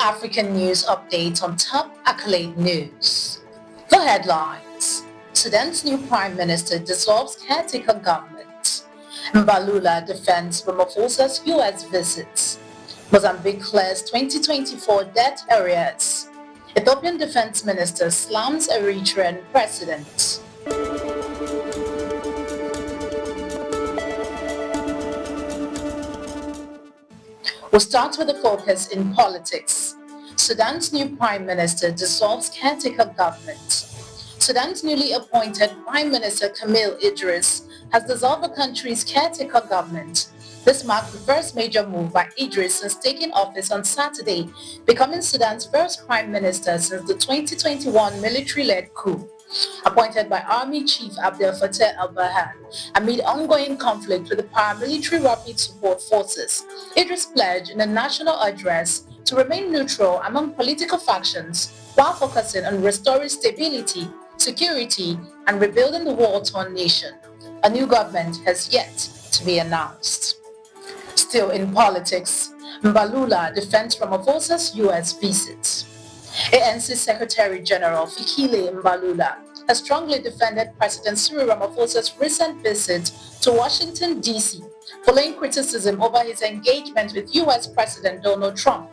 African news update on top accolade news. The headlines: Sudan's new Prime Minister dissolves caretaker government. Mbalula defends Ramaphosa's US visits. Mozambique clears 2024 debt arrears. Ethiopian Defense Minister slams Eritrean President. We'll start with the focus in politics. Sudan's new Prime Minister dissolves caretaker government. Sudan's newly appointed Prime Minister Kamil Idris has dissolved the country's caretaker government. This marked the first major move by Idris since taking office on Saturday, becoming Sudan's first Prime Minister since the 2021 military-led coup. Appointed by Army Chief Abdel Fattah al-Burhan amid ongoing conflict with the paramilitary Rapid Support Forces, Idris pledged in a national address to remain neutral among political factions while focusing on restoring stability, security, and rebuilding the war-torn nation. A new government has yet to be announced. Still in politics, Mbalula defends Ramaphosa's US visit. ANC Secretary-General Fikile Mbalula has strongly defended President Cyril Ramaphosa's recent visit to Washington, D.C., following criticism over his engagement with U.S. President Donald Trump.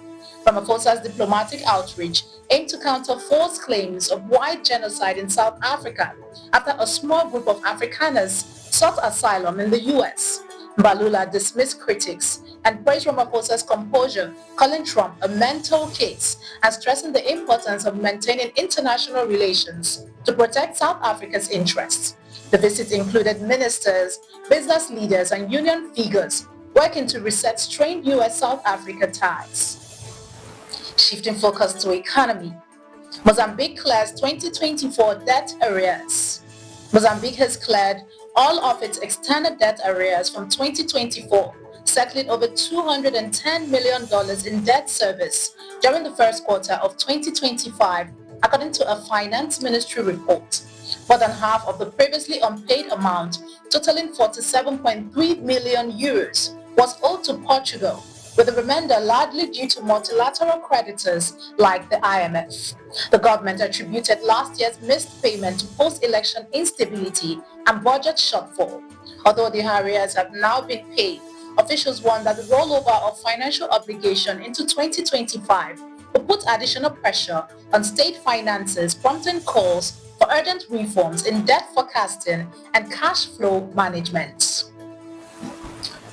Ramaphosa's diplomatic outreach aimed to counter false claims of white genocide in South Africa after a small group of Afrikaners sought asylum in the U.S. Mbalula dismissed critics and praised Ramaphosa's composure, calling Trump a mental case and stressing the importance of maintaining international relations to protect South Africa's interests. The visit included ministers, business leaders, and union figures working to reset strained U.S.-South Africa ties. Shifting focus to economy, Mozambique clears 2024 debt arrears. Mozambique has cleared all of its extended debt arrears from 2024, settling over $210 million in debt service during the first quarter of 2025, according to a finance ministry report. More than half of the previously unpaid amount, totaling 47.3 million euros, was owed to Portugal, with the remainder largely due to multilateral creditors like the IMF. The government attributed last year's missed payment to post-election instability and budget shortfall. Although the arrears have now been paid, officials warn that the rollover of financial obligation into 2025 will put additional pressure on state finances, prompting calls for urgent reforms in debt forecasting and cash flow management.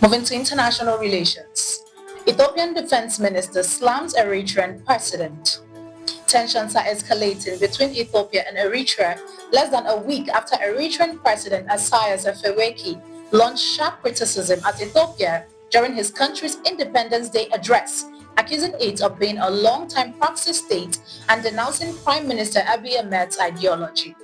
Moving to international relations, Ethiopian Defense Minister slams Eritrean President. Tensions are escalating between Ethiopia and Eritrea less than a week after Eritrean President Isaias Afewerki launched sharp criticism at Ethiopia during his country's Independence Day address, accusing it of being a long-time proxy state and denouncing Prime Minister Abiy Ahmed's ideology.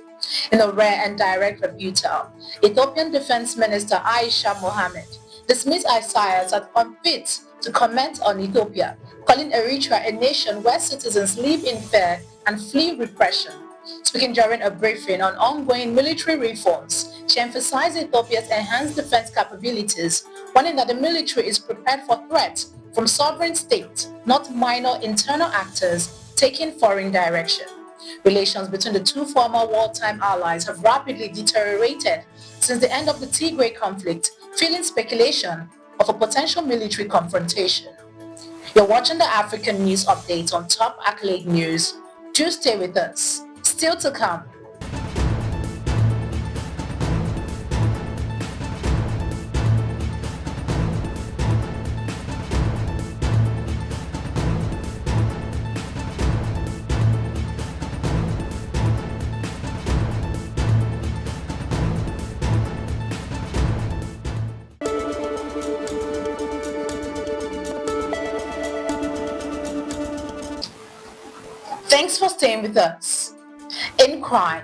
In a rare and direct rebuttal, Ethiopian Defense Minister Aisha Mohammed dismissed Isaias as unfit to comment on Ethiopia, calling Eritrea a nation where citizens live in fear and flee repression. Speaking during a briefing on ongoing military reforms, she emphasized Ethiopia's enhanced defense capabilities, warning that the military is prepared for threats from sovereign states, not minor internal actors taking foreign direction. Relations between the two former wartime allies have rapidly deteriorated since the end of the Tigray conflict, fueling speculation of a potential military confrontation. You're watching the African News Update on Top Accolade News. Do stay with us. Still to come. Thanks for staying with us. In crime,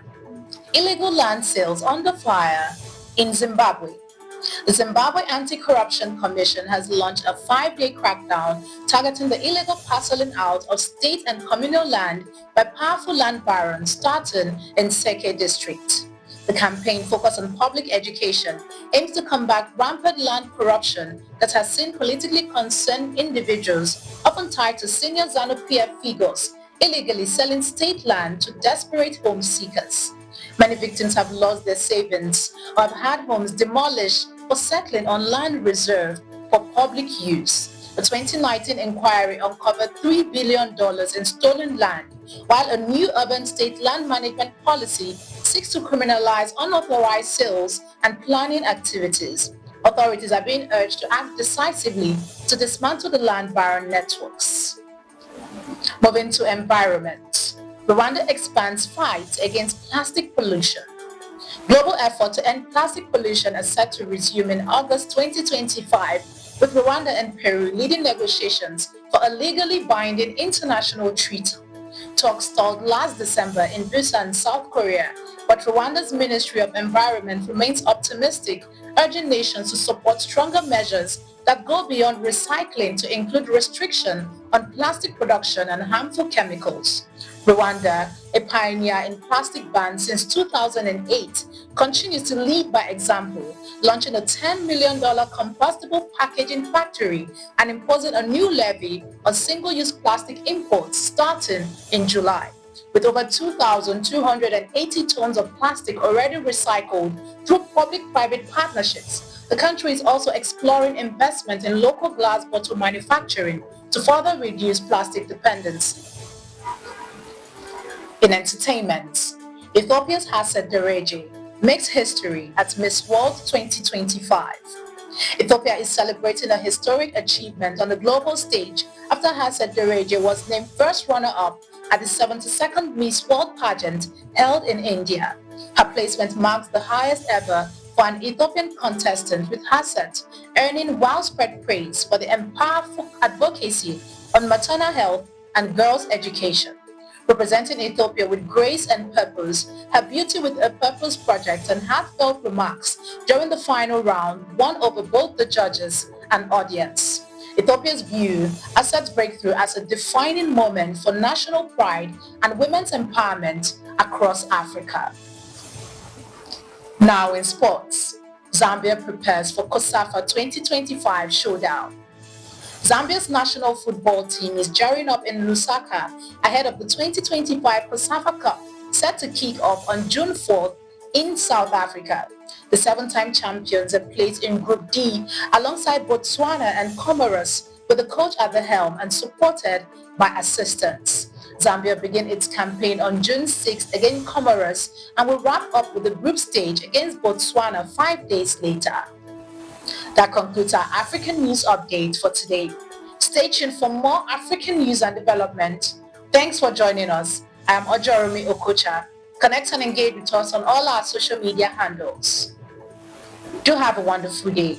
illegal land sales under fire in Zimbabwe. The Zimbabwe Anti-Corruption Commission has launched a 5-day crackdown targeting the illegal parceling out of state and communal land by powerful land barons starting in Seke district. The campaign, focused on public education, aims to combat rampant land corruption that has seen politically concerned individuals, often tied to senior ZANU-PF figures, illegally selling state land to desperate home seekers. Many victims have lost their savings or have had homes demolished for settling on land reserved for public use. The 2019 inquiry uncovered $3 billion in stolen land, while a new urban state land management policy seeks to criminalize unauthorized sales and planning activities. Authorities are being urged to act decisively to dismantle the land baron networks. Moving to environment. Rwanda expands fight against plastic pollution. Global effort to end plastic pollution is set to resume in August 2025, with Rwanda and Peru leading negotiations for a legally binding international treaty. Talks stalled last December in Busan, South Korea, but Rwanda's Ministry of Environment remains optimistic, urging nations to support stronger measures that go beyond recycling to include restriction on plastic production and harmful chemicals. Rwanda, a pioneer in plastic bans since 2008, continues to lead by example, launching a $10 million compostable packaging factory and imposing a new levy on single-use plastic imports starting in July. With over 2,280 tons of plastic already recycled through public-private partnerships, the country is also exploring investment in local glass bottle manufacturing to further reduce plastic dependency. In entertainment, Ethiopia's Hassan Dereje makes history at Miss World 2025. Ethiopia is celebrating a historic achievement on the global stage after Hassan Dereje was named first runner-up at the 72nd Miss World pageant held in India. Her placement marks the highest ever for an Ethiopian contestant, with Hassan earning widespread praise for the powerful advocacy on maternal health and girls' education. Representing Ethiopia with grace and purpose, her Beauty with a Purpose project and heartfelt remarks during the final round won over both the judges and audience. Ethiopia's view Hassan's breakthrough as a defining moment for national pride and women's empowerment across Africa. Now in sports, Zambia prepares for COSAFA 2025 showdown. Zambia's national football team is gearing up in Lusaka ahead of the 2025 COSAFA Cup, set to kick off on June 4th in South Africa. The seven-time champions are placed in Group D alongside Botswana and Comoros, with the coach at the helm and supported by assistants. Zambia begins its campaign on June 6th against Comoros and will wrap up with the group stage against Botswana 5 days later. That concludes our African news update for today. Stay tuned for more African news and development. Thanks for joining us. I am Ojoromi Okocha. Connect and engage with us on all our social media handles. Do have a wonderful day.